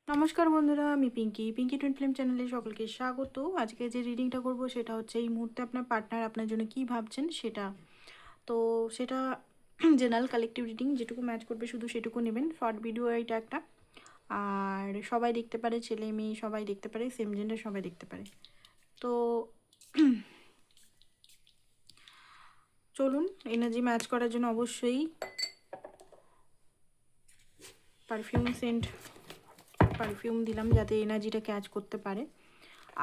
নমস্কার বন্ধুরা, আমি পিঙ্কি টুইন ফিল্ম চ্যানেলে সকলকে স্বাগত। আজকে যে রিডিংটা করব সেটা হচ্ছে এই মুহূর্তে আপনার পার্টনার আপনার জন্য কি ভাবছেন সেটা। তো সেটা জেনারেল কালেকটিভ রিডিং, যেটুকু ম্যাচ করবে শুধু সেটুকু নেবেন। শর্ট ভিডিও এটা একটা, আর সবাই দেখতে পারে, ছেলে মেয়ে সবাই দেখতে পারে, সেম জেন্ডার সবাই দেখতে পারে। তো চলুন, এনার্জি ম্যাচ করার জন্য অবশ্যই পারফিউম দিলাম যাতে এনার্জিটা ক্যাচ করতে পারে।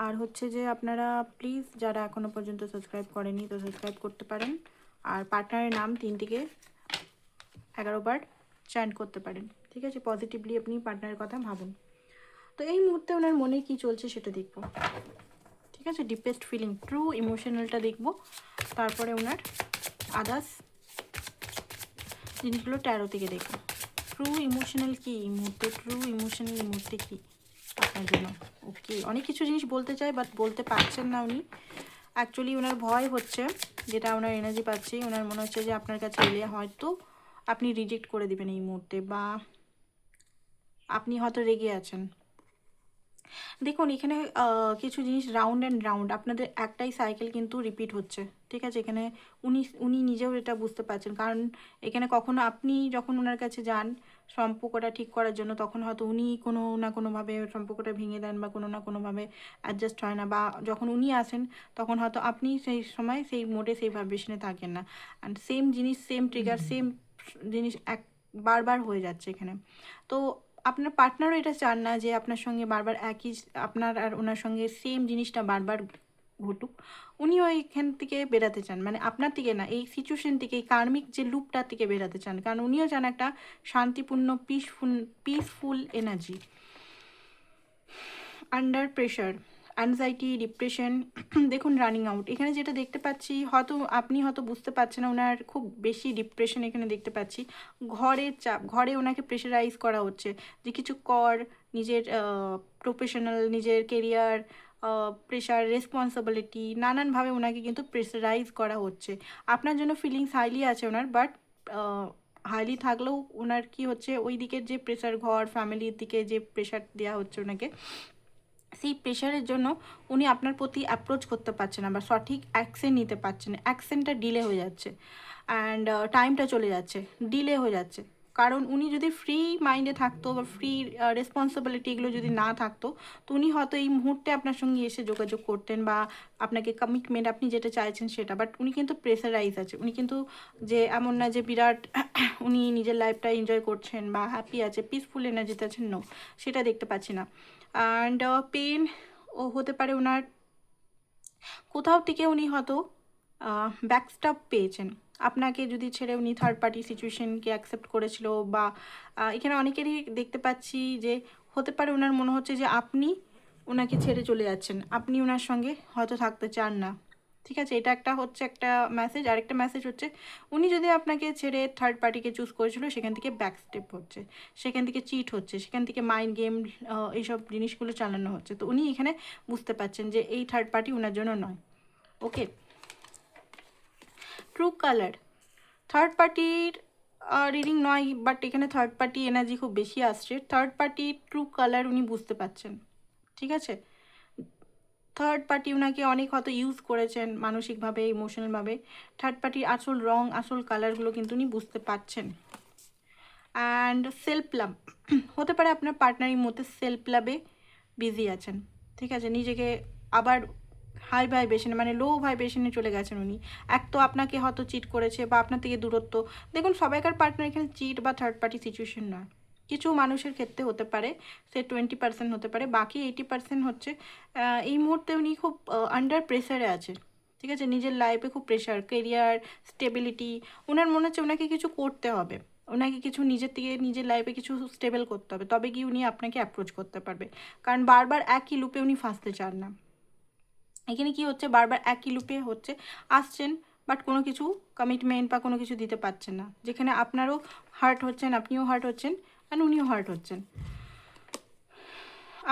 আর হচ্ছে যে আপনারা প্লিজ যারা এখনও পর্যন্ত সাবস্ক্রাইব করেনি তো সাবস্ক্রাইব করতে পারেন, আর পার্টনারের নাম 3 থেকে 11 বার চ্যান্ট করতে পারেন। ঠিক আছে, পজিটিভলি আপনি পার্টনারের কথা ভাবুন। তো এই মুহূর্তে ওনার মনে কি চলছে সেটা দেখব। ঠিক আছে, ডিপেস্ট ফিলিং, ট্রু ইমোশনালটা দেখব, তারপরে ওনার আদার্স জিনিসগুলো ট্যারো থেকে দেখব। ট্রু ইমোশনাল কি এই মুহূর্তে, ট্রু ইমোশনাল এই মুহূর্তে কী আপনার জন্য। ওকে, অনেক কিছু জিনিস বলতে চাই বাট বলতে পারছেন না উনি। অ্যাকচুয়ালি ওনার ভয় হচ্ছে, যেটা ওনার এনার্জি পাচ্ছি, ওনার মনে হচ্ছে যে আপনার কাছে এলে হয়তো আপনি রিজেক্ট করে দেবেন এই মুহূর্তে, বা আপনি হয়তো রেগে আছেন। দেখুন এখানে কিছু জিনিস রাউন্ড অ্যান্ড রাউন্ড, আপনাদের একটাই সাইকেল কিন্তু রিপিট হচ্ছে। ঠিক আছে, এখানে উনি উনি নিজেও এটা বুঝতে পারছেন, কারণ এখানে কখনো আপনি যখন ওনার কাছে যান সম্পর্কটা ঠিক করার জন্য, তখন হয়তো উনি কোনো না কোনোভাবে সম্পর্কটা ভেঙে দেন বা কোনো না কোনোভাবে অ্যাডজাস্ট হয় না, বা যখন উনি আসেন তখন হয়তো আপনি সেই সময় সেই মোডে সেই ভাইব্রেশনে থাকেন না। অ্যান্ড সেম জিনিস, সেম ট্রিগার, সেম জিনিস বারবার হয়ে যাচ্ছে এখানে। তো আপনার পার্টনারও এটা চান না যে আপনার সঙ্গে বারবার একই, আপনার আর ওনার সঙ্গে সেম জিনিসটা বারবার ঘটুক। উনিও এইখান থেকে বেরাতে চান, মানে আপনার থেকে না, এই সিচুয়েশন থেকে, এই কার্মিক যে লুপটার থেকে বেরাতে চান, কারণ উনিও চান একটা শান্তিপূর্ণ peaceful energy. Under pressure, anxiety, depression, দেখুন রানিং আউট, এখানে যেটা দেখতে পাচ্ছি, হয়তো আপনি হয়তো বুঝতে পারছেন না, ওনার খুব বেশি ডিপ্রেশন এখানে দেখতে পাচ্ছি। ঘরের চাপ, ঘরে ওনাকে প্রেশারাইজ করা হচ্ছে যে কিছু কর, নিজের প্রফেশনাল, নিজের কেরিয়ার, প্রেশার, রেসপন্সিবিলিটি, নানানভাবে ওনাকে কিন্তু প্রেশারাইজ করা হচ্ছে। আপনার জন্য ফিলিংস হাইলি আছে ওনার, বাট হাইলি থাকলেও ওনার কি হচ্ছে, ওই দিকের যে প্রেশার, ঘর ফ্যামিলির দিকে যে প্রেশার দেওয়া হচ্ছে ওনাকে, সেই প্রেশারের জন্য উনি আপনার প্রতি অ্যাপ্রোচ করতে পারছেন না বা সঠিক অ্যাকশন নিতে পারছেন না। অ্যাকশনটা ডিলে হয়ে যাচ্ছে, অ্যান্ড টাইমটা চলে যাচ্ছে, ডিলে হয়ে যাচ্ছে। কারণ উনি যদি ফ্রি মাইন্ডে থাকতো বা ফ্রি রেসপন্সিবিলিটিগুলো যদি না থাকতো, তো উনি হয়তো এই মুহূর্তে আপনার সঙ্গে এসে যোগাযোগ করতেন বা আপনাকে কমিটমেন্ট, আপনি যেটা চাইছেন সেটা। বাট উনি কিন্তু প্রেসারাইজ আছে, উনি কিন্তু যে এমন না যে বিরাট উনি নিজের লাইফটা এনজয় করছেন বা হ্যাপি আছে, পিসফুল এনার্জিতে আছেন, নো, সেটা দেখতে পাচ্ছি না। অ্যান্ড পেন ও হতে পারে ওনার, কোথাও থেকে উনি হয়তো ব্যাকস্টাপ পেয়েছেন। আপনাকে যদি ছেড়ে উনি থার্ড পার্টি সিচুয়েশনকে অ্যাকসেপ্ট করেছিল, বা এখানে অনেকেরই দেখতে পাচ্ছি যে হতে পারে ওনার মনে হচ্ছে যে আপনি ওনাকে ছেড়ে চলে যাচ্ছেন, আপনি ওনার সঙ্গে হয়তো থাকতে চান না। ঠিক আছে, এটা একটা হচ্ছে একটা মেসেজ। আরেকটা মেসেজ হচ্ছে উনি যদি আপনাকে ছেড়ে থার্ড পার্টিকে চুজ করেছিল, সেখান থেকে ব্যাক স্টেপ হচ্ছে, সেখান থেকে চিট হচ্ছে, সেখান থেকে মাইন্ড গেম, এইসব জিনিসগুলো চালানো হচ্ছে। তো উনি এখানে বুঝতে পারছেন যে এই থার্ড পার্টি ওনার জন্য নয়। ওকে, ট্রু কালার, থার্ড পার্টির রিডিং নয়, বাট এখানে থার্ড পার্টি এনার্জি খুব বেশি আসছে। থার্ড পার্টি ট্রু কালার উনি বুঝতে পারছেন। ঠিক আছে, থার্ড পার্টি ওনাকে অনেক হয়তো ইউজ করেছেন মানসিকভাবে, ইমোশনালভাবে। থার্ড পার্টির আসল রং, আসল কালারগুলো কিন্তু উনি বুঝতে পারছেন। অ্যান্ড সেলফ লাভ, হতে পারে আপনার পার্টনারের মধ্যে সেলফ লাভে বিজি আছেন। ঠিক আছে, নিজেকে আবার হাই ভাইব্রেশনে, মানে লো ভাইব্রেশনে চলে গেছেন উনি। এক তো আপনাকে হয়তো চিট করেছে বা আপনার থেকে দূরত্ব। দেখুন সবাইকার পার্টনার এখানে চিট বা থার্ড পার্টি সিচুয়েশন নয়, কিছু মানুষের ক্ষেত্রে হতে পারে, সে 20% হতে পারে, বাকি 80% হচ্ছে এই মুহূর্তে উনি খুব আন্ডার প্রেসারে আছে। ঠিক আছে, নিজের লাইফে খুব প্রেশার, কেরিয়ার, স্টেবিলিটি, ওনার মনে হচ্ছে ওনাকে কিছু করতে হবে, ওনাকে কিছু নিজের থেকে নিজের লাইফে কিছু স্টেবল করতে হবে, তবে কি উনি আপনাকে অ্যাপ্রোচ করতে পারবে। কারণ বারবার একই লুপে উনি ফাঁসতে চান না। এখানে কি হচ্ছে, বারবার একই লুপে হচ্ছে, আসছেন বাট কোনো কিছু কমিটমেন্ট বা কোনো কিছু দিতে পারছেন না, যেখানে আপনারও হার্ট হচ্ছেন, আপনিও হার্ট হচ্ছেন, অ্যান্ড উনিও হার্ট হচ্ছেন।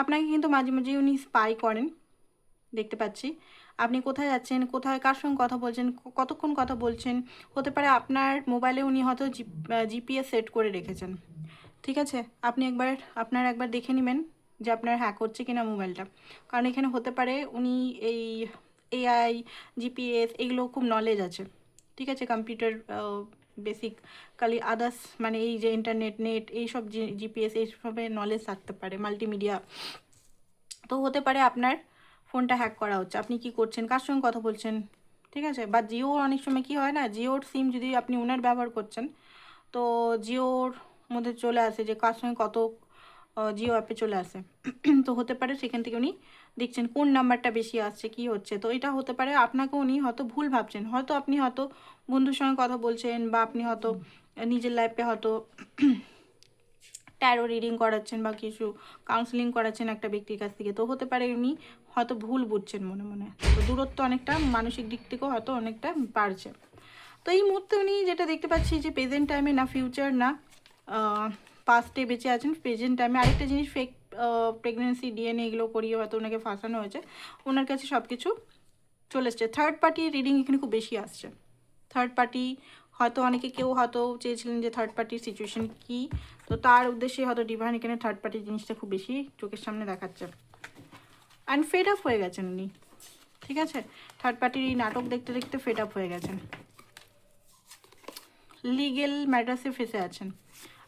আপনাকে কিন্তু মাঝে মাঝে উনি স্পাই করেন, দেখতে পাচ্ছি। আপনি কোথায় যাচ্ছেন, কোথায় কার সঙ্গে কথা বলছেন, কতক্ষণ কথা বলছেন। হতে পারে আপনার মোবাইলে উনি হয়তো জিপিএস সেট করে রেখেছেন। ঠিক আছে, আপনি একবার দেখে নেবেন যে আপনার হ্যাক হচ্ছে কিনা মোবাইলটা। কারণ এখানে হতে পারে উনি এই এআই, জিপিএস এগুলো খুব নলেজ আছে, ঠিক আছে, কম্পিউটার বেসিক্যালি আদার্স মানে এই যে ইন্টারনেট, নেট, এইসব জিপিএস এইসবে নলেজ থাকতে পারে, মাল্টিমিডিয়া। তো হতে পারে আপনার ফোনটা হ্যাক করা হচ্ছে, আপনি কি করছেন, কার সঙ্গে কথা বলছেন, ঠিক আছে। বা জিও অনেক সময় কি হয় না, জিওর সিম যদি আপনি ওনার ব্যবহার করছেন তো জিওর মধ্যে চলে আসে যে কার সঙ্গে কত, জিও অ্যাপে চলে আসে। তো হতে পারে সেখান থেকে উনি দেখছেন কোন নাম্বারটা বেশি আসছে, কি হচ্ছে। তো এটা হতে পারে আপনাকে উনি হয়তো ভুল ভাবছেন, হয়তো আপনি হয়তো বন্ধুর সঙ্গে কথা বলছেন, বা আপনি হয়তো নিজের লাইফে হয়তো ট্যারো রিডিং করাচ্ছেন বা কিছু কাউন্সিলিং করাচ্ছেন একটা ব্যক্তির কাছ থেকে। তো হতে পারে উনি হয়তো ভুল বুঝছেন মনে মনে, তো দূরত্ব অনেকটা মানসিক দিক থেকেও হয়তো অনেকটা বাড়ছে। তো এই মুহূর্তে উনি যেটা দেখতে পাচ্ছি যে প্রেজেন্ট টাইমে না ফিউচার না পাস্টে বেঁচে আছেন, প্রেজেন্ট টাইমে। আরেকটা জিনিস, ফেক প্রেগনেন্সি, ডিএনএ এগুলো করিয়ে হয়তো ওনাকে ফাঁসানো হয়েছে, ওনার কাছে সব কিছু চলে এসছে। থার্ড পার্টি রিডিং এখানে খুব বেশি আসছে। থার্ড পার্টি হয়তো অনেকে কেউ হয়তো চেয়েছিলেন যে থার্ড পার্টির সিচুয়েশন কী, তো তার উদ্দেশ্যে হয়তো ডিভাইন এখানে থার্ড পার্টির জিনিসটা খুব বেশি চোখের সামনে দেখাচ্ছে। অ্যান্ড ফেড আপ হয়ে গেছেন উনি, ঠিক আছে, থার্ড পার্টির এই নাটক দেখতে দেখতে ফেড আপ হয়ে গেছেন, লিগেল ম্যাটার্সে ফেসে আছেন।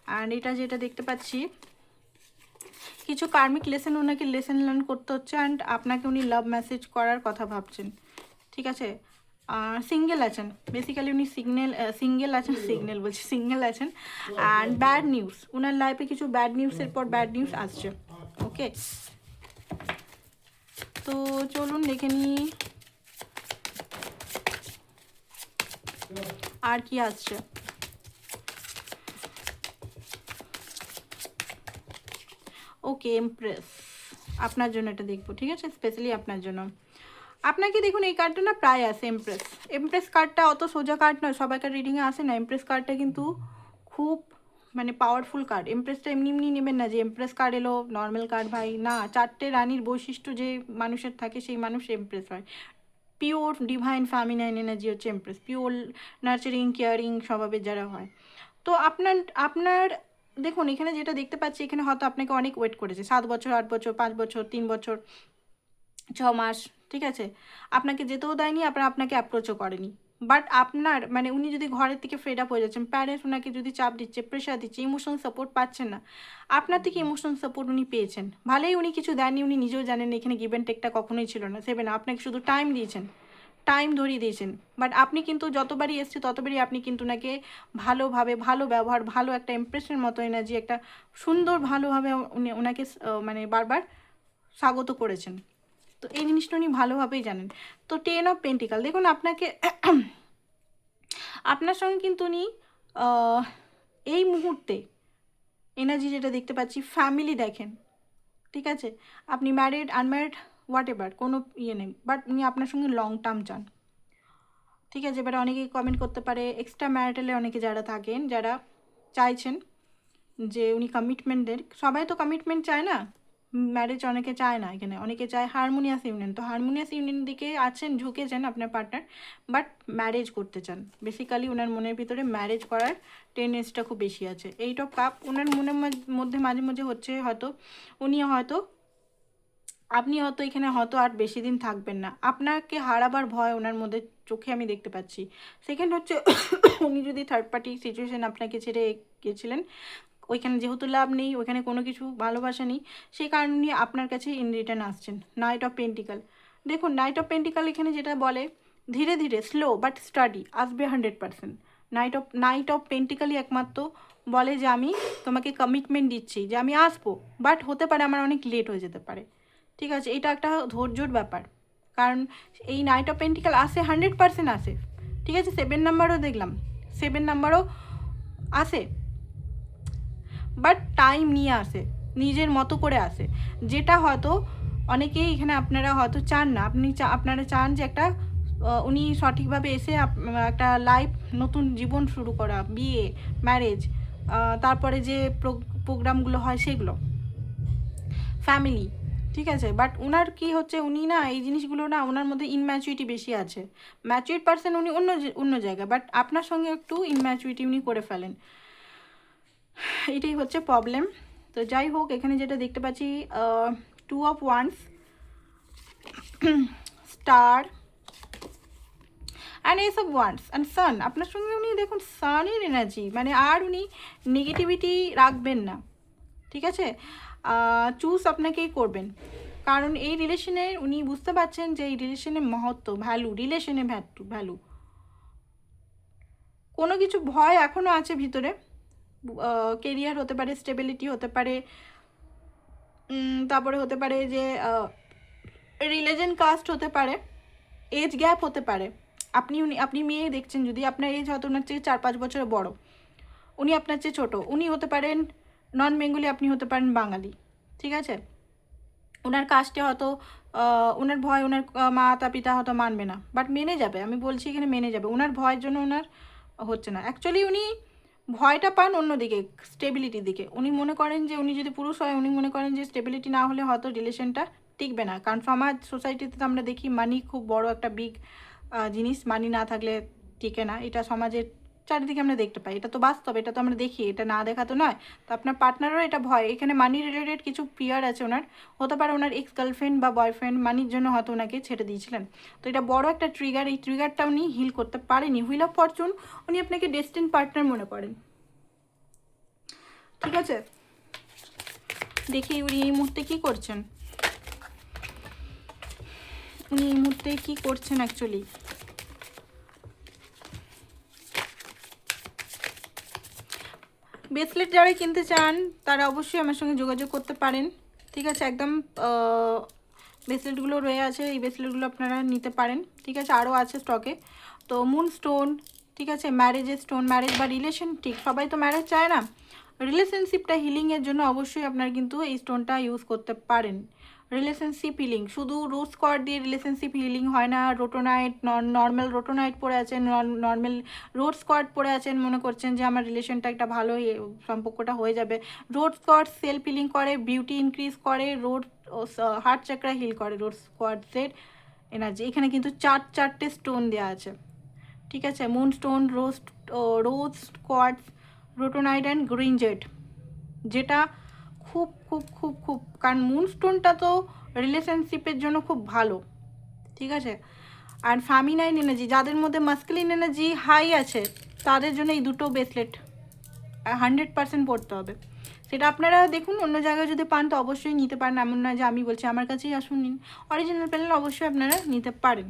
অ্যান্ড এটা যেটা দেখতে পাচ্ছি কিছু কার্মিক লেসন ওনাকে লেসন লার্ন করতে হচ্ছে, অ্যান্ড আপনাকে উনি লাভ মেসেজ করার কথা ভাবছেন, ঠিক আছে। সিঙ্গেল আছেন, বেসিক্যালি উনি সিঙ্গেল আছেন, সিঙ্গেল আছেন। অ্যান্ড ব্যাড নিউজ, ওনার লাইফে কিছু ব্যাড নিউজের পর ব্যাড নিউজ আসছে, ওকে। তো চলুন দেখে নিই আর কি আসছে। ওকে, এমপ্রেস আপনার জন্য এটা দেখবো, ঠিক আছে, স্পেশালি আপনার জন্য। আপনাকে দেখুন এই কার্ডটা না প্রায় আসে, এমপ্রেস। এমপ্রেস কার্ডটা অত সোজা কার্ড নয়, সবাইকার রিডিংয়ে আসে না। এমপ্রেস কার্ডটা কিন্তু খুব মানে পাওয়ারফুল কার্ড। এমপ্রেসটা এমনি এমনি নেবেন না যে এমপ্রেস কার্ড এলো নর্মাল কার্ড, ভাই না। চারটে রানীর বৈশিষ্ট্য যে মানুষের থাকে সেই মানুষ এমপ্রেস হয়। পিওর ডিভাইন ফ্যামিনাইন এনার্জি হচ্ছে এমপ্রেস, পিওর নার্চারিং কেয়ারিং স্বভাবের যারা হয়। তো আপনার আপনার দেখুন এখানে যেটা দেখতে পাচ্ছি, এখানে হয়তো আপনাকে অনেক ওয়েট করেছে, 7 বছর, 8 বছর, 5 বছর, 3 বছর, 6 মাস, ঠিক আছে। আপনাকে যেতেও দেয়নি, আপনাকে অ্যাপ্রোচও করেনি। বাট আপনার মানে উনি যদি ঘরের থেকে ফেড আপ হয়ে যাচ্ছেন, প্যারেন্টস ওনাকে যদি চাপ দিচ্ছে, প্রেশার দিচ্ছে, ইমোশনাল সাপোর্ট পাচ্ছেন না, আপনার থেকে ইমোশনাল সাপোর্ট উনি পেয়েছেন। ভালোই উনি কিছু দেননি, উনি নিজেও জানেন এখানে গিভ অ্যান্ড টেকটা কখনোই ছিল না, সেভেন। আপনাকে শুধু টাইম দিয়েছেন, টাইম ধরিয়ে দিয়েছেন। বাট আপনি কিন্তু যতবারই এসছে ততবারই আপনি কিন্তু ওনাকে ভালোভাবে, ভালো ব্যবহার, ভালো একটা ইমপ্রেশনের মতো এনার্জি, একটা সুন্দর ভালোভাবে উনি ওনাকে মানে বারবার স্বাগত করেছেন। তো এই জিনিসটা উনি ভালোভাবেই জানেন। তো 10 অফ পেন্টিকাল দেখুন আপনাকে আপনার সঙ্গে কিন্তু উনি এই মুহূর্তে এনার্জি যেটা দেখতে পাচ্ছি, ফ্যামিলি দেখেন, ঠিক আছে। আপনি ম্যারিড, আনম্যারিড, হোয়াট এভার, কোনো ইয়ে নেই, বাট উনি আপনার সঙ্গে লং টার্ম চান, ঠিক আছে। এবারে অনেকেই কমেন্ট করতে পারে এক্সট্রা ম্যারিটালে অনেকে যারা থাকেন, যারা চাইছেন যে উনি কমিটমেন্ট দেন। সবাই তো কমিটমেন্ট চায় না, ম্যারেজ অনেকে চায় না, এখানে অনেকে চায় হারমোনিয়াস ইউনিয়ন। তো হারমোনিয়াস ইউনিয়ন দিকে আছেন, ঝুঁকেছেন আপনার পার্টনার, বাট ম্যারেজ করতে চান। বেসিক্যালি ওনার মনের ভিতরে ম্যারেজ করার টেন্ডেন্সিটা খুব বেশি আছে। এইট অফ কাপ ওনার মনের মধ্যে মাঝে মাঝে হচ্ছে, হয়তো উনি হয়তো, আপনি হয়তো এখানে হয়তো আর বেশি দিন থাকবেন না, আপনাকে হারাবার ভয় ওনার মধ্যে চোখে আমি দেখতে পাচ্ছি। সেকেন্ড হচ্ছে উনি যদি থার্ড পার্টি সিচুয়েশন আপনাকে ছেড়ে গেছিলেন, ওইখানে যেহেতু লাভ নেই, ওইখানে কোনো কিছু ভালোবাসা নেই, সেই কারণে উনি আপনার কাছে ইন রিটার্ন আসছেন। নাইট অফ পেন্টিকাল দেখুন, নাইট অফ পেন্টিকাল এখানে যেটা বলে, ধীরে ধীরে স্লো বাট স্টাডি আসবে 100%। নাইট অফ পেন্টিকালই একমাত্র বলে যে আমি তোমাকে কমিটমেন্ট দিচ্ছি যে আমি আসবো, বাট হতে পারে আমার অনেক লেট হয়ে যেতে পারে, ঠিক আছে। এটা একটা ধৈর্যর ব্যাপার, কারণ এই নাইট অফ পেন্টিকাল আসে 100% আসে, ঠিক আছে। 7 নাম্বারও দেখলাম, 7 নাম্বারও আসে, বাট টাইম নিয়ে আসে, নিজের মতো করে আসে, যেটা হয়তো অনেকেই এখানে আপনারা হয়তো চান না। আপনারা চান যে একটা উনি সঠিকভাবে এসে একটা লাইফ, নতুন জীবন শুরু করা, বিয়ে, ম্যারেজ, তারপরে যে প্রোগ্রামগুলো হয় সেগুলো, ফ্যামিলি, ঠিক আছে। বাট ওনার কি হচ্ছে, উনি না এই জিনিসগুলো না, ওনার মধ্যে ইনম্যাচুরিটি বেশি আছে। ম্যাচুরিড পার্সন উনি অন্য জায়গায়, বাট আপনার সঙ্গে একটু ইনম্যাচুরিটি উনি করে ফেলেন, এটাই হচ্ছে প্রবলেম। তো যাই হোক, এখানে যেটা দেখতে পাচ্ছি 2 of Wands, star and ace of wands and sun. আপনার সঙ্গে উনি দেখুন সানের এনার্জি, মানে আর উনি নেগেটিভিটি রাখবেন না, ঠিক আছে? চুজ আপনাকেই করবেন, কারণ এই রিলেশনে উনি বুঝতে পারছেন যে এই রিলেশনের মহত্ব, ভ্যালু, রিলেশনে ভ্যালু। কোনো কিছু ভয় এখনও আছে ভিতরে, কেরিয়ার হতে পারে, স্টেবিলিটি হতে পারে, তারপরে হতে পারে যে রিলিজন কাস্ট হতে পারে, এজ গ্যাপ হতে পারে। আপনি মেয়ে দেখছেন, যদি আপনার এজ হয়তো ওনার চেয়ে 4-5 বছর বড়, উনি আপনার চেয়ে ছোটো, উনি হতে পারেন নন বেঙ্গলি, আপনি হতে পারেন বাঙালি, ঠিক আছে? ওনার কাস্টে হয়তো ওনার ভয়, ওনার মাতা পিতা হয়তো মানবে না, বাট মেনে যাবে, আমি বলছি এখানে মেনে যাবে। ওনার ভয়ের জন্য ওনার হচ্ছে না, অ্যাকচুয়ালি উনি ভয়টা পান অন্যদিকে, স্টেবিলিটির দিকে। উনি মনে করেন যে উনি যদি পুরুষ হয়, উনি মনে করেন যে স্টেবিলিটি না হলে হয়তো রিলেশনটা টিকবে না, কারণ সমাজ সোসাইটিতে তো আমরা দেখি মানি খুব বড় একটা বিগ জিনিস, মানি না থাকলে টিকে না, এটা সমাজের চারিদিকে আমরা দেখতে পাই, এটা তো বাস্তব, এটা তো আমরা দেখি, এটা না দেখা তো নয়। তো আপনার পার্টনারও এটা ভয়, এখানে মানি রিলেটেড কিছু ফিয়ার আছে ওনার, হতে পারে ওনার এক্স গার্লফ্রেন্ড বা বয়ফ্রেন্ড মানির জন্য হয়তো ওনাকে ছেড়ে দিয়েছিলেন। তো এটা বড় একটা ট্রিগার, এই ট্রিগারটা উনি হিল করতে পারেনি। হুইল অফ ফরচুন, উনি আপনাকে ডেস্টিন পার্টনার মনে করেন, ঠিক আছে? দেখি উনি এই মুহূর্তে কী করছেন, উনি এই মুহূর্তে কী করছেন অ্যাকচুয়ালি। ব্রেসলেট যারা কিনতে চান তারা অবশ্যই আমার সঙ্গে যোগাযোগ করতে পারেন, ঠিক আছে? একদম ব্রেসলেটগুলো রয়ে আছে, এই ব্রেসলেটগুলো আপনারা নিতে পারেন, ঠিক আছে? আরও আছে স্টকে। তো মুন স্টোন, ঠিক আছে? ম্যারেজের স্টোন, ম্যারেজ বা রিলেশন, ঠিক সবাই তো ম্যারেজ চায় না, রিলেশনশিপটা হিলিংয়ের জন্য অবশ্যই আপনারা কিন্তু এই স্টোনটা ইউজ করতে পারেন। রিলেশনশিপ হিলিং, শুধু রোজ স্কোয়াড দিয়ে রিলেশনশিপ হিলিং হয় না। রোটোনাইট, নর্মাল রোটোনাইট পরে আছেন, নর্মাল রোড স্কোয়াড পরে আছেন, মনে করছেন যে আমার রিলেশনটা একটা ভালো সম্পর্কটা হয়ে যাবে। রোড স্কোয়াড সেলফ হিলিং করে, বিউটি ইনক্রিজ করে, রোড হার্ট চাকরা হিল করে, রোড স্কোয়াডসের এনার্জি। এখানে কিন্তু 4 স্টোন দেওয়া আছে, ঠিক আছে? Moon stone, rose quartz, rhodonite and green jade, যেটা খুব খুব খুব খুব, কারণ মুনস্টোনটা তো রিলেশনশিপের জন্য খুব ভালো, ঠিক আছে? আর ফ্যামিনাইন এনার্জি, যাদের মধ্যে মাস্কুলিন এনার্জি হাই আছে, তাদের জন্য এই দুটো ব্রেসলেট 100% পড়তে হবে। সেটা আপনারা দেখুন, অন্য জায়গায় যদি পান তো অবশ্যই নিতে পারেন, এমন না যে আমি বলছি আমার কাছেই আসুন নিন। অরিজিনাল পেলে অবশ্যই আপনারা নিতে পারেন।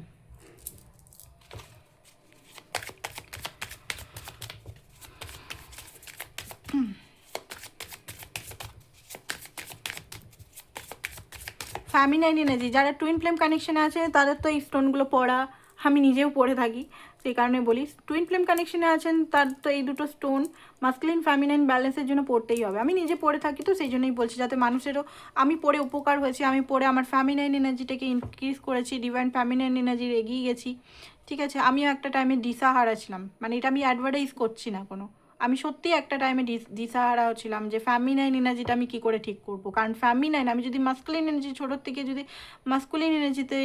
ফ্যামিনাইন এনার্জি, যারা টুইন ফ্লেম কানেকশানে আছে তাদের তো এই স্টোনগুলো পড়া, আমি নিজেও পড়ে থাকি, সেই কারণে বলি। টুইন ফ্লেম কানেকশানে আছেন তার তো এই দুটো স্টোন মাস্কুলিন ফ্যামিনাইন ব্যালেন্সের জন্য পড়তেই হবে। আমি নিজে পড়ে থাকি, তো সেই জন্যই বলছি, যাতে মানুষেরও আমি পড়ে উপকার হয়েছে, আমি পড়ে আমার ফ্যামিনাইন এনার্জিটাকে ইনক্রিজ করেছি, ডিভাইন ফ্যামিনাইন এনার্জির এগিয়ে গেছি, ঠিক আছে? আমিও একটা টাইমে দিশাহারা ছিলাম, মানে এটা আমি অ্যাডভার্টাইজ করছি না কোনো, আমি সত্যিই একটা টাইমে দিশাহারাও ছিলাম যে ফ্যামিনাইন এনার্জিটা আমি কী করে ঠিক করবো। কারণ ফ্যামিনাইন, আমি যদি মাস্কুলিন এনার্জি ছোটোর থেকে যদি মাস্কুলিন এনার্জিতে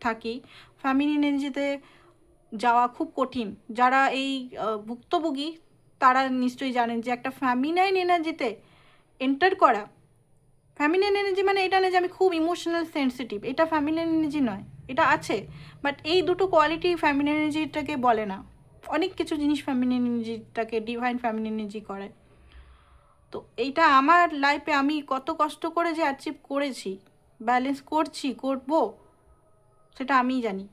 থাকি, ফ্যামিনাইন এনার্জিতে যাওয়া খুব কঠিন। যারা এই ভুক্তভোগী তারা নিশ্চয়ই জানেন যে একটা ফ্যামিনাইন এনার্জিতে এন্টার করা, ফ্যামিনাইন এনার্জি মানে এটা না যে আমি খুব ইমোশনাল সেন্সিটিভ, এটা ফ্যামিনাইন এনার্জি নয়, এটা আছে, বাট এই দুটো কোয়ালিটি ফ্যামিনাইন এনার্জিটাকে বলে না। অনেক কিছু জিনিস ফ্যামিনাইন এনার্জিটাকে ডিভাইন ফ্যামিনাইন এনার্জি করে। তো এইটা আমার লাইফে আমি কত কষ্ট করে যে অ্যাচিভ করেছি, ব্যালেন্স করব, সেটা আমিই জানি।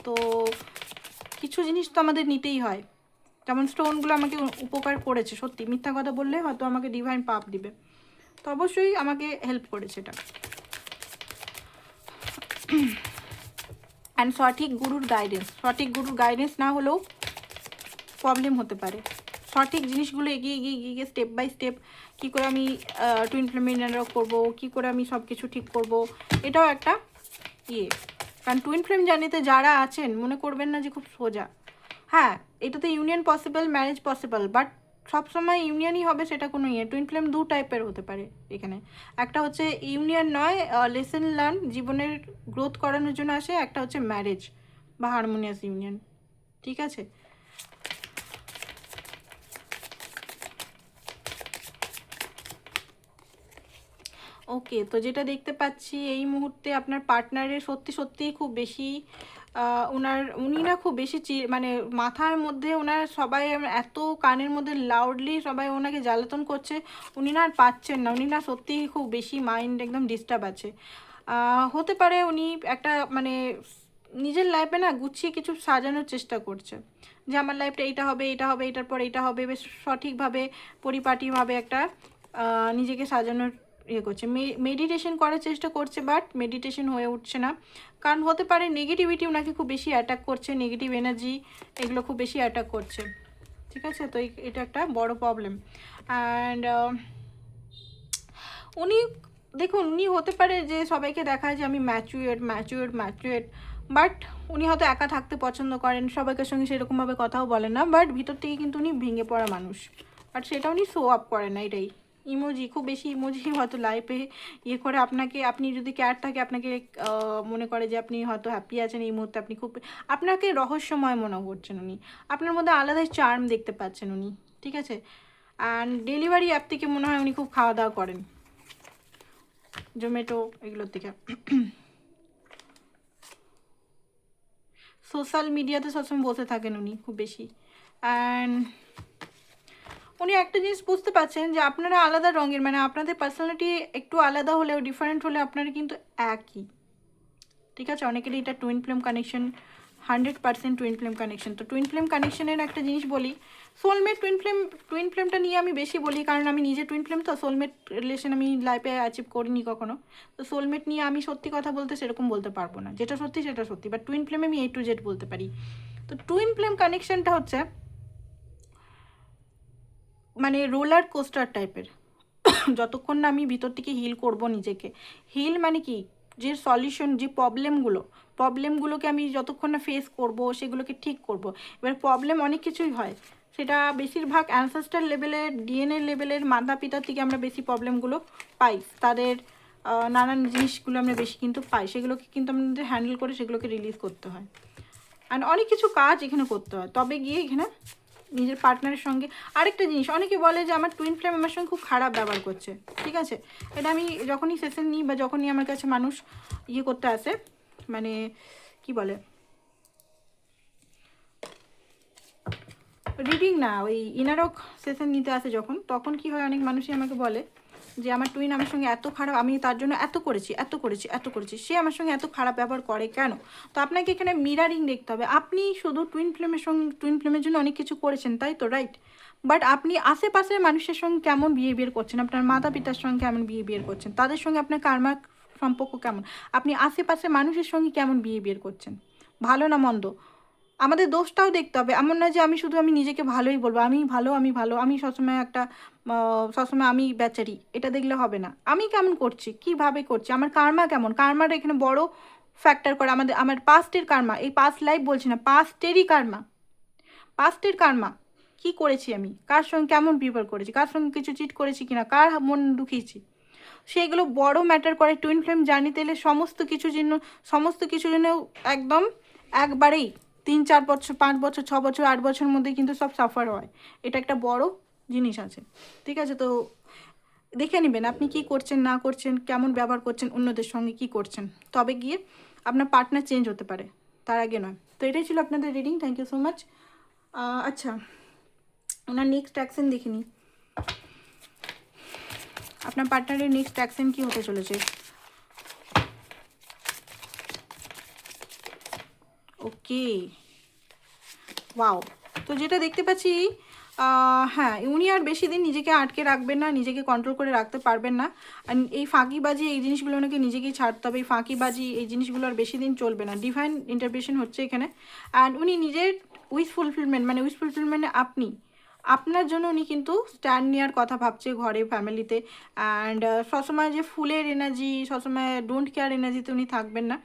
তো কিছু জিনিস তো আমাদের নিতেই হয়, যেমন স্টোনগুলো আমাকে উপকার করেছে, সত্যি মিথ্যা কথা বললে হয়তো আমাকে ডিভাইন পাপ দিবে, তো অবশ্যই আমাকে হেল্প করেছে এটা। অ্যান্ড সঠিক গুরুর গাইডেন্স না হলেও প্রবলেম হতে পারে। সঠিক জিনিসগুলো এগিয়ে গিয়ে স্টেপ বাই স্টেপ কী করে আমি টুইন ফ্লেম মিনারও করবো, কী করে আমি সব কিছু ঠিক করব, এটাও একটা কারণ টুইন ফ্লেম জার্নিতে যারা আছেন মনে করবেন না যে খুব সোজা। হ্যাঁ, এটাতে union possible, marriage possible, but সবসময় ইউনিয়নই হবে সেটা কোনো টুইন ফ্লেম দু টাইপের হতে পারে এখানে। একটা হচ্ছে ইউনিয়ন নয়, লেসন লার্ন, জীবনের গ্রোথ করানোর জন্য আসে। একটা হচ্ছে ম্যারেজ বা হারমোনিয়াস ইউনিয়ন, ঠিক আছে? ওকে, তো যেটা দেখতে পাচ্ছি এই মুহূর্তে আপনার পার্টনারের সত্যি সত্যিই খুব বেশি উনি না খুব বেশি মানে মাথার মধ্যে ওনার সবাই এত কানের মধ্যে লাউডলি সবাই ওনাকে জ্বালাতন করছে, উনি না আর পাচ্ছেন না, উনি না সত্যিই খুব বেশি মাইন্ড একদম ডিস্টার্ব আছে। হতে পারে উনি একটা মানে নিজের লাইফে না গুছিয়ে কিছু সাজানোর চেষ্টা করছে, যে আমার লাইফটা এইটা হবে, এটা হবে, এটার পর এটা হবে, বেশ সঠিকভাবে পরিপাটিভাবে একটা নিজেকে সাজানোর ইয়ে করছে, মেডিটেশন করার চেষ্টা করছে, বাট মেডিটেশন হয়ে উঠছে না। কারণ হতে পারে নেগেটিভিটি ওনাকে খুব বেশি অ্যাটাক করছে, নেগেটিভ এনার্জি এগুলো খুব বেশি অ্যাটাক করছে। ঠিক আছে, তো এটা একটা বড় প্রবলেম। অ্যান্ড উনি দেখুন, উনি হতে পারে যে সবাইকে দেখায় যে আমি ম্যাচুয়েড ম্যাচুয়েড ম্যাচুয়েড, বাট উনি হয়তো একা থাকতে পছন্দ করেন, সবাইকার সঙ্গে সেরকমভাবে কথাও বলেন না, বাট ভিতর থেকে কিন্তু উনি ভেঙে পড়া মানুষ, বাট সেটা উনি শো আপ করেন না। এটাই ইমোজি, খুব বেশি ইমোজি হয়তো লাইফে ইয়ে করে আপনাকে, আপনি যদি কেয়ার থাকে আপনাকে মনে করে যে আপনি হয়তো হ্যাপি আছেন এই মুহূর্তে, আপনি খুব আপনাকে রহস্যময় মনে করছেন উনি, আপনার মধ্যে আলাদাই চার্ম দেখতে পাচ্ছেন উনি। ঠিক আছে, অ্যান্ড ডেলিভারি অ্যাপ থেকে মনে হয় উনি খুব খাওয়া দাওয়া করেন, জোম্যাটো এগুলোর থেকে। সোশ্যাল মিডিয়াতে সবসময় বসে থাকেন উনি খুব বেশি। অ্যান্ড উনি একটা জিনিস বুঝতে পারছেন যে আপনারা আলাদা রঙের, মানে আপনাদের পার্সোনালিটি একটু আলাদা হলেও, ডিফারেন্ট হলে আপনারা কিন্তু একই। ঠিক আছে, অনেকেরই এটা twin flame connection, 100% twin flame connection. তো টুইন ফ্লেম কানেকশনের একটা জিনিস বলি, সোলমেট টুইন ফ্লেমটা নিয়ে আমি বেশি বলি, কারণ আমি নিজে টুইন ফ্লেম, তো সোলমেট রিলেশন আমি লাইফে অ্যাচিভ করিনি কখনো। তো সোলমেট নিয়ে আমি সত্যি কথা বলতে সেরকম বলতে পারবো না, যেটা সত্যি সেটা সত্যি, বাট টুইন ফ্লেমে আমি A to Z বলতে পারি। তো টুইন ফ্লেম কানেকশনটা হচ্ছে মানে রোলার কোস্টার টাইপের। যতক্ষণ না আমি ভিতর থেকে হিল করব নিজেকে, হিল মানে কি, যে সলিউশন, যে প্রবলেমগুলোকে আমি যতক্ষণ না ফেস করব, সেগুলোকে ঠিক করব। এবার প্রবলেম অনেক কিছুই হয়, সেটা বেশিরভাগ অ্যানসেস্টার লেভেলের, ডিএনএ লেভেলের মাতা পিতার থেকে আমরা বেশি প্রবলেমগুলো পাই, তাদের নানান জিনিসগুলো আমরা বেশি কিন্তু পাই, সেগুলোকে কিন্তু আমাদের হ্যান্ডেল করে সেগুলোকে রিলিজ করতে হয়, অ্যান্ড অনেক কিছু কাজ এখানে করতে হয়, তবে গিয়ে এখানে নিজের পার্টনারের সঙ্গে। আরেকটা জিনিস, অনেকে বলে যে আমার টুইন ফ্লেম আমার সঙ্গে খুব খারাপ ব্যবহার করছে। ঠিক আছে, এটা আমি যখনই সেশন নিই বা যখনই আমার কাছে মানুষ ইয়ে করতে আসে, মানে কি বলে, রিডিং না, ওই ইনারক সেশন নিতে আসে যখন, তখন কি হয়, অনেক মানুষই আমাকে বলে যে আমার টুইন আমার সঙ্গে এত খারাপ, আমি তার জন্য এত করেছি এত করেছি এত করেছি, সে আমার সঙ্গে এত খারাপ ব্যবহার করে কেন? তো আপনাকে এখানে মিরারিং দেখতে হবে, আপনি শুধু টুইন ফ্লেমের জন্য অনেক কিছু করেছেন, তাই তো, রাইট? বাট আপনি আশেপাশের মানুষের সঙ্গে কেমন বিহেভিয়ার করছেন, আপনার মাতা পিতার সঙ্গে কেমন বিহেভিয়ার করছেন, তাদের সঙ্গে আপনার কার্মার সম্পর্ক কেমন, আপনি আশেপাশের মানুষের সঙ্গে কেমন বিহেভিয়ার করছেন, ভালো না মন্দ, আমাদের দোষটাও দেখতে হবে। এমন না যে আমি নিজেকে ভালোই বলবো, আমি ভালো, আমি সবসময় একটা সবসময় আমি বেচারি, এটা দেখলে হবে না। আমি কেমন করছি, কিভাবে করছি, আমার কার্মা কেমন, কার্মাটা এখানে বড় ফ্যাক্টর করে। আমার পাস্টের কার্মা, এই পাস্ট লাইফ বলছি না, পাস্টের কার্মা কি করেছি আমি, কার সঙ্গে কেমন বিহেভিয়ার করেছি, কার সঙ্গে কিছু চিট করেছি কিনা, কার মন দুখিয়েছি, সেইগুলো বড় ম্যাটার করে। টুইন ফ্লেম জার্নিতে এলে সমস্ত কিছু জন্য একদম একবারেই 3-4 বছর, 5 বছর, 6 বছর, 8 বছরের মধ্যে কিন্তু সব সাফার হয়, এটা একটা বড় জিনিস আছে। ঠিক আছে, তো দেখে নেবেন আপনি কি করছেন না করছেন, কেমন ব্যবহার করছেন অন্যদের সঙ্গে, কি করছেন, তবে গিয়ে আপনার পার্টনার চেঞ্জ হতে পারে, তার আগে নয়। তো এটাই ছিল আপনাদের reading, thank you so much. আচ্ছা, ওনার নেক্সট অ্যাকশন দেখে নিই, আপনার পার্টনারের নেক্সট অ্যাকশন কি হতে চলেছে। ওকে, ওয়াও, তো যেটা দেখতে পাচ্ছি, হ্যাঁ, উনি আর বেশি দিন নিজেকে আটকে রাখবেন না, নিজেকে কন্ট্রোল করে রাখতে পারবেন না। আর এই ফাঁকিবাজি, এই জিনিসগুলো ওনাকে নিজেকেই ছাড়তে হবে, এই ফাঁকিবাজি, এই জিনিসগুলো আর বেশি দিন চলবে না। ডিভাইন ইন্টারপ্রিটেশন হচ্ছে এখানে, অ্যান্ড উনি নিজের উইশ ফুলফিলমেন্ট, আপনার জন্য উনি কিন্তু স্ট্যান্ড নেওয়ার কথা ভাবছে ঘরে, ফ্যামিলিতে। অ্যান্ড সবসময় যে ফুলের এনার্জি, সবসময় ডোন্ট কেয়ার এনার্জিতে উনি থাকবেন না,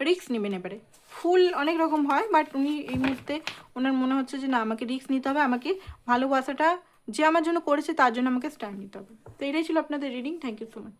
রিস্ক নেবেন এবারে। ফুল অনেক রকম হয়, বাট উনি এই মুহূর্তে ওনার মনে হচ্ছে যে না, আমাকে রিস্ক নিতে হবে, আমাকে ভালোবাসাটা যে আমার জন্য করেছে তার জন্য আমাকে স্ট্যান্ড নিতে হবে। তো এটাই ছিল আপনাদের reading, thank you so much.